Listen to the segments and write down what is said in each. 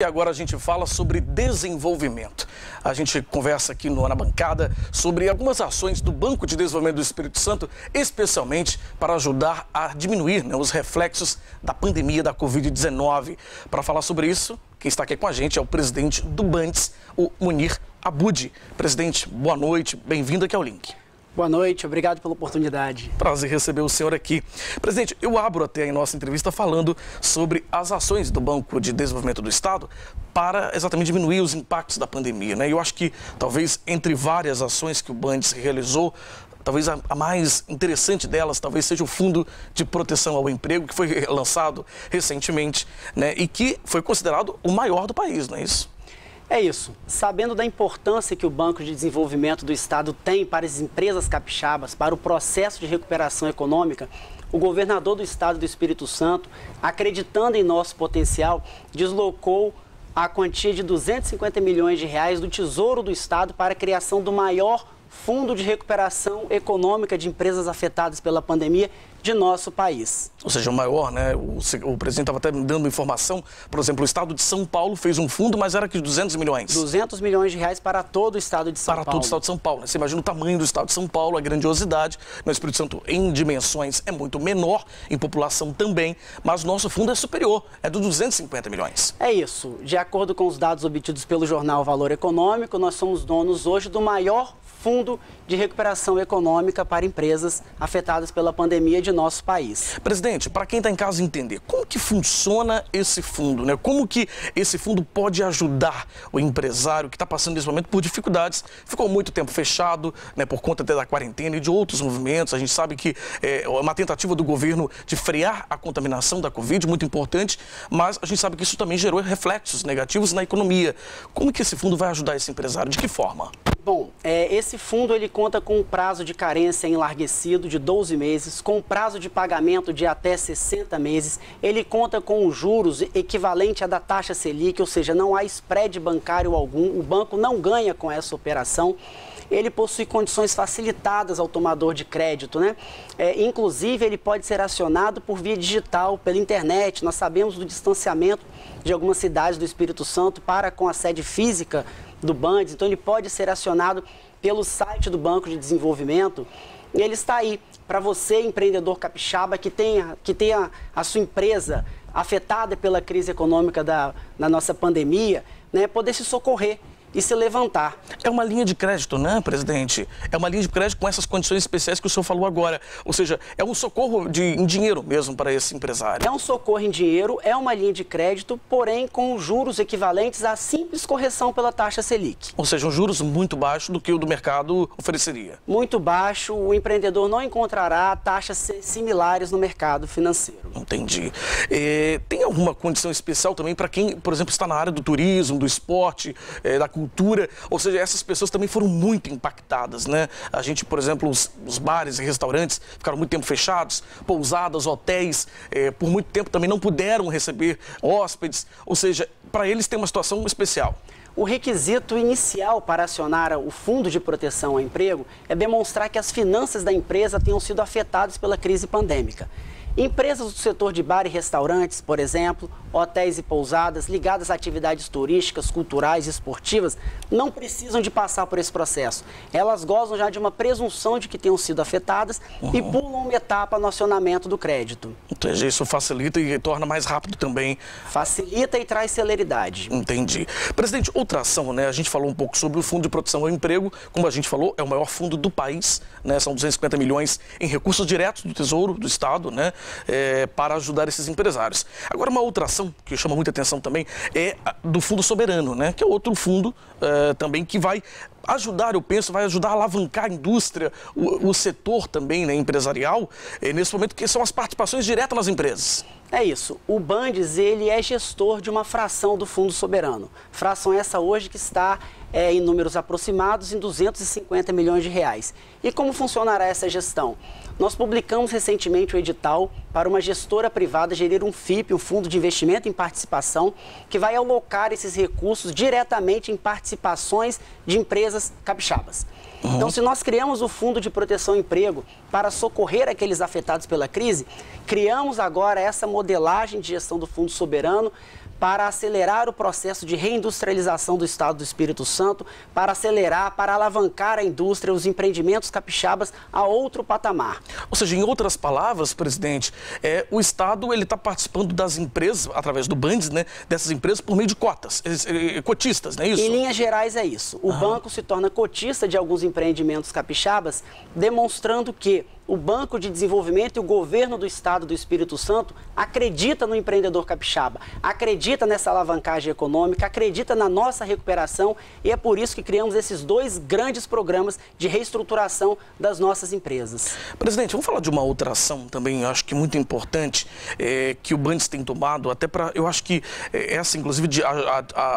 E agora a gente fala sobre desenvolvimento. A gente conversa aqui na bancada sobre algumas ações do Banco de Desenvolvimento do Espírito Santo, especialmente para ajudar a diminuir os reflexos da pandemia da Covid-19. Para falar sobre isso, quem está aqui com a gente é o presidente do Bandes, o Munir Abud. Presidente, boa noite, bem-vindo aqui ao Link. Boa noite, obrigado pela oportunidade. Prazer receber o senhor aqui. Presidente, eu abro até a nossa entrevista falando sobre as ações do Banco de Desenvolvimento do Estado para exatamente diminuir os impactos da pandemia, né? Eu acho que talvez entre várias ações que o Bandes realizou, talvez a mais interessante delas talvez seja o Fundo de Proteção ao Emprego, que foi lançado recentemente, né? E que foi considerado o maior do país, não é isso? É isso. Sabendo da importância que o Banco de Desenvolvimento do Estado tem para as empresas capixabas, para o processo de recuperação econômica, o governador do Estado do Espírito Santo, acreditando em nosso potencial, deslocou a quantia de 250 milhões de reais do Tesouro do Estado para a criação do maior Fundo de Recuperação Econômica de Empresas Afetadas pela Pandemia de nosso país. Ou seja, o maior, né? O presidente estava até me dando informação, por exemplo, o Estado de São Paulo fez um fundo, mas era de 200 milhões. 200 milhões de reais para todo o Estado de São Paulo. Para todo o Estado de São Paulo. Você imagina o tamanho do Estado de São Paulo, a grandiosidade. No Espírito Santo, em dimensões, é muito menor, em população também, mas o nosso fundo é superior, é de 250 milhões. É isso. De acordo com os dados obtidos pelo jornal Valor Econômico, nós somos donos hoje do maior Fundo de Recuperação Econômica para empresas afetadas pela pandemia de nosso país. Presidente, para quem está em casa entender, como que funciona esse fundo, né? Como que esse fundo pode ajudar o empresário que está passando nesse momento por dificuldades? Ficou muito tempo fechado, né, por conta até da quarentena e de outros movimentos. A gente sabe que é uma tentativa do governo de frear a contaminação da Covid, muito importante, mas a gente sabe que isso também gerou reflexos negativos na economia. Como que esse fundo vai ajudar esse empresário? De que forma? Bom, esse fundo ele conta com um prazo de carência enlarguecido de 12 meses, com um prazo de pagamento de até 60 meses. Ele conta com um juros equivalente à da taxa Selic, ou seja, não há spread bancário algum, o banco não ganha com essa operação. Ele possui condições facilitadas ao tomador de crédito, né? Inclusive, ele pode ser acionado por via digital, pela internet. Nós sabemos do distanciamento de algumas cidades do Espírito Santo para com a sede física do Bandes, então ele pode ser acionado pelo site do Banco de Desenvolvimento. E ele está aí para você, empreendedor capixaba, que tenha a sua empresa afetada pela crise econômica da nossa pandemia, né, poder se socorrer e se levantar. É uma linha de crédito, né, presidente? É uma linha de crédito com essas condições especiais que o senhor falou agora. Ou seja, é um socorro em dinheiro mesmo para esse empresário. É um socorro em dinheiro, é uma linha de crédito, porém com juros equivalentes à simples correção pela taxa Selic. Ou seja, um juros muito baixo do que o do mercado ofereceria. Muito baixo, o empreendedor não encontrará taxas similares no mercado financeiro. Entendi. Tem alguma condição especial também para quem, por exemplo, está na área do turismo, do esporte, da cultura, ou seja, essas pessoas também foram muito impactadas, né? A gente, por exemplo, os bares e restaurantes ficaram muito tempo fechados, pousadas, hotéis, por muito tempo também não puderam receber hóspedes, ou seja, para eles tem uma situação especial. O requisito inicial para acionar o Fundo de Proteção ao Emprego é demonstrar que as finanças da empresa tenham sido afetadas pela crise pandêmica. Empresas do setor de bar e restaurantes, por exemplo, hotéis e pousadas ligadas a atividades turísticas, culturais e esportivas, não precisam de passar por esse processo. Elas gozam já de uma presunção de que tenham sido afetadas e pulam uma etapa no acionamento do crédito. Então, isso facilita e torna mais rápido também. Facilita e traz celeridade. Entendi. Presidente, outra ação, né? A gente falou um pouco sobre o Fundo de Proteção ao Emprego. Como a gente falou, é o maior fundo do país, né? São 250 milhões em recursos diretos do Tesouro, do Estado, né? Para ajudar esses empresários. Agora, uma outra ação que chama muita atenção também é do Fundo Soberano, né? Que é outro fundo também que vai ajudar, eu penso, vai ajudar a alavancar a indústria, o setor também, né, empresarial, nesse momento, que são as participações diretas nas empresas. É isso. O Bandes, ele é gestor de uma fração do Fundo Soberano. Fração essa hoje que está em números aproximados em 250 milhões de reais. E como funcionará essa gestão? Nós publicamos recentemente o edital para uma gestora privada gerir um FIP, um Fundo de Investimento em Participação, que vai alocar esses recursos diretamente em participações de empresas capixabas. Então, se nós criamos o Fundo de Proteção ao Emprego para socorrer aqueles afetados pela crise, criamos agora essa modelagem de gestão do Fundo Soberano para acelerar o processo de reindustrialização do Estado do Espírito Santo, para acelerar, para alavancar a indústria, os empreendimentos capixabas a outro patamar. Ou seja, em outras palavras, presidente, o Estado ele está participando das empresas, através do Bandes, né, dessas empresas por meio de cotas, cotistas, não é isso? Em linhas gerais é isso. O banco se torna cotista de alguns empreendimentos capixabas, demonstrando que o Banco de Desenvolvimento e o governo do Estado do Espírito Santo acredita no empreendedor capixaba, acredita nessa alavancagem econômica, acredita na nossa recuperação e é por isso que criamos esses 2 grandes programas de reestruturação das nossas empresas. Presidente, vamos falar de uma outra ação também, eu acho que muito importante, que o Bandes tem tomado, até para, eu acho que essa, inclusive,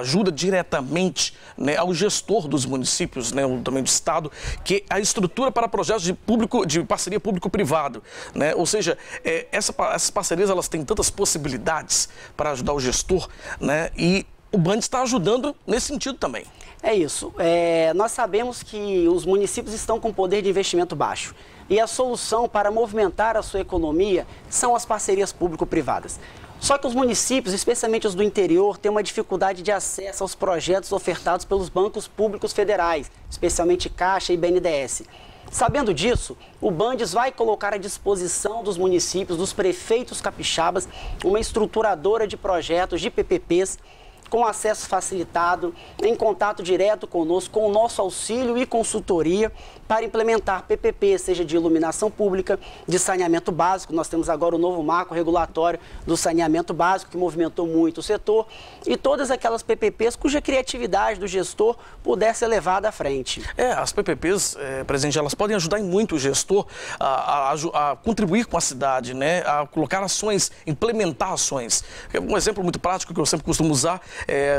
ajuda diretamente, né, ao gestor dos municípios, né, também do Estado, que é a estrutura para projetos de parceria público-privado, né? Ou seja, essas parcerias elas têm tantas possibilidades para ajudar o gestor, né? E o Bandes está ajudando nesse sentido também. É isso. Nós sabemos que os municípios estão com poder de investimento baixo e a solução para movimentar a sua economia são as parcerias público-privadas. Só que os municípios, especialmente os do interior, têm uma dificuldade de acesso aos projetos ofertados pelos bancos públicos federais, especialmente Caixa e BNDES. Sabendo disso, o Bandes vai colocar à disposição dos municípios, dos prefeitos capixabas, uma estruturadora de projetos de PPPs, com acesso facilitado, em contato direto conosco, com o nosso auxílio e consultoria para implementar PPP, seja de iluminação pública, de saneamento básico. Nós temos agora o novo marco regulatório do saneamento básico, que movimentou muito o setor, e todas aquelas PPPs cuja criatividade do gestor puder ser levada à frente. As PPPs, presidente, elas podem ajudar muito o gestor a contribuir com a cidade, né? A colocar ações, implementar ações. Um exemplo muito prático que eu sempre costumo usar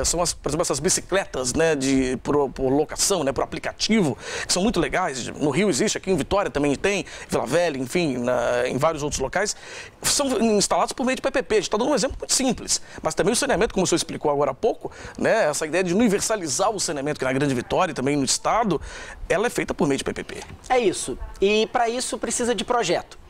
são, por exemplo, essas bicicletas, né, por locação, né, por aplicativo, que são muito legais. No Rio existe, aqui em Vitória também tem, Vila Velha, enfim, em vários outros locais. São instalados por meio de PPP. A gente está dando um exemplo muito simples. Mas também o saneamento, como o senhor explicou agora há pouco, né, essa ideia de universalizar o saneamento, que na Grande Vitória e também no Estado, ela é feita por meio de PPP. É isso. E para isso precisa de projeto.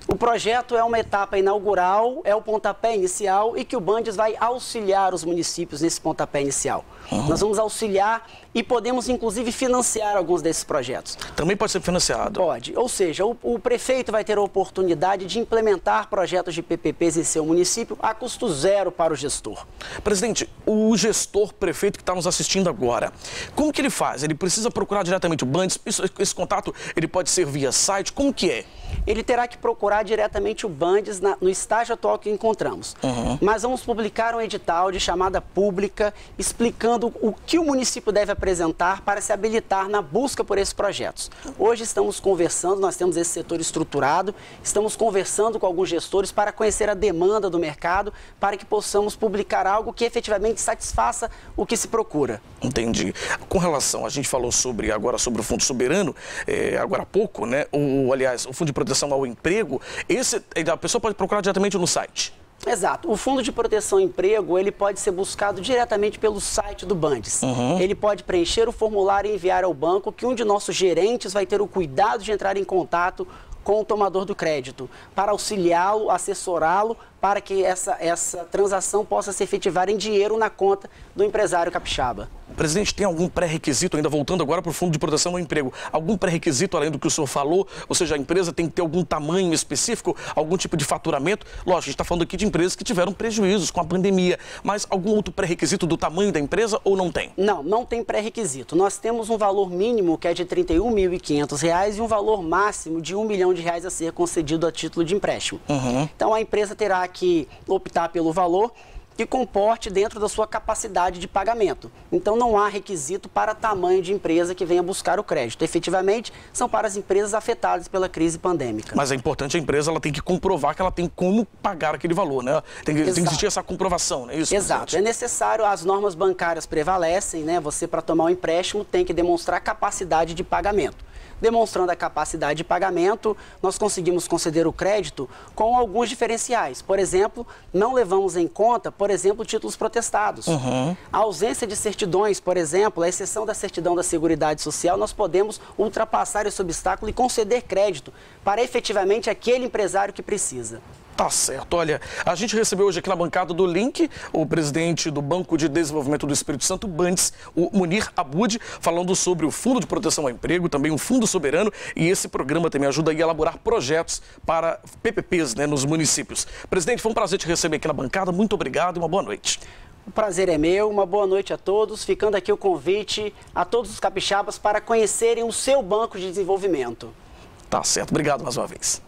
O projeto é uma etapa inaugural, é o pontapé inicial e que o Bandes vai auxiliar os municípios nesse pontapé inicial. Nós vamos auxiliar e podemos, inclusive, financiar alguns desses projetos. Também pode ser financiado? Pode. Ou seja, o prefeito vai ter a oportunidade de implementar projetos de PPPs em seu município a custo zero para o gestor. Presidente, o gestor, prefeito que está nos assistindo agora, como que ele faz? Ele precisa procurar diretamente o Bandes? Esse contato ele pode ser via site? Como que é? Ele terá que procurar diretamente o Bandes no estágio atual que encontramos. Mas vamos publicar um edital de chamada pública explicando o que o município deve apresentar para se habilitar na busca por esses projetos. Hoje estamos conversando, nós temos esse setor estruturado, estamos conversando com alguns gestores para conhecer a demanda do mercado, para que possamos publicar algo que efetivamente satisfaça o que se procura. Entendi. Com relação, a gente falou agora sobre o Fundo Soberano, agora há pouco, né? Aliás, o Fundo de Proteção ao Emprego, a pessoa pode procurar diretamente no site. Exato. O Fundo de Proteção ao Emprego, ele pode ser buscado diretamente pelo site do Bandes. Ele pode preencher o formulário e enviar ao banco, que um de nossos gerentes vai ter o cuidado de entrar em contato com o tomador do crédito, para auxiliá-lo, assessorá-lo, para que essa transação possa se efetivar em dinheiro na conta do empresário capixaba. Presidente, tem algum pré-requisito, ainda voltando agora para o Fundo de Proteção ao Emprego, algum pré-requisito além do que o senhor falou? Ou seja, a empresa tem que ter algum tamanho específico, algum tipo de faturamento? Lógico, a gente está falando aqui de empresas que tiveram prejuízos com a pandemia, mas algum outro pré-requisito do tamanho da empresa ou não tem? Não tem pré-requisito. Nós temos um valor mínimo que é de R$ 31.500 e um valor máximo de R$ 1 milhão a ser concedido a título de empréstimo. Então a empresa terá que optar pelo valor que comporte dentro da sua capacidade de pagamento. Então não há requisito para tamanho de empresa que venha buscar o crédito. Efetivamente, são para as empresas afetadas pela crise pandêmica. Mas é importante a empresa ela tem que comprovar que ela tem como pagar aquele valor, né? Tem que existir essa comprovação, não é isso? Exato. Presidente? É necessário, as normas bancárias prevalecem, né? Você, para tomar um empréstimo, tem que demonstrar capacidade de pagamento. Demonstrando a capacidade de pagamento, nós conseguimos conceder o crédito com alguns diferenciais. Por exemplo, não levamos em conta, por exemplo, títulos protestados. A ausência de certidões, por exemplo, a exceção da certidão da Seguridade Social, nós podemos ultrapassar esse obstáculo e conceder crédito para efetivamente aquele empresário que precisa. Tá certo. Olha, a gente recebeu hoje aqui na bancada do Link o presidente do Banco de Desenvolvimento do Espírito Santo, Bandes, o Munir Abud, falando sobre o Fundo de Proteção ao Emprego, também um fundo soberano, e esse programa também ajuda a elaborar projetos para PPPs, né, nos municípios. Presidente, foi um prazer te receber aqui na bancada. Muito obrigado e uma boa noite. O prazer é meu, uma boa noite a todos. Ficando aqui o convite a todos os capixabas para conhecerem o seu banco de desenvolvimento. Tá certo. Obrigado mais uma vez.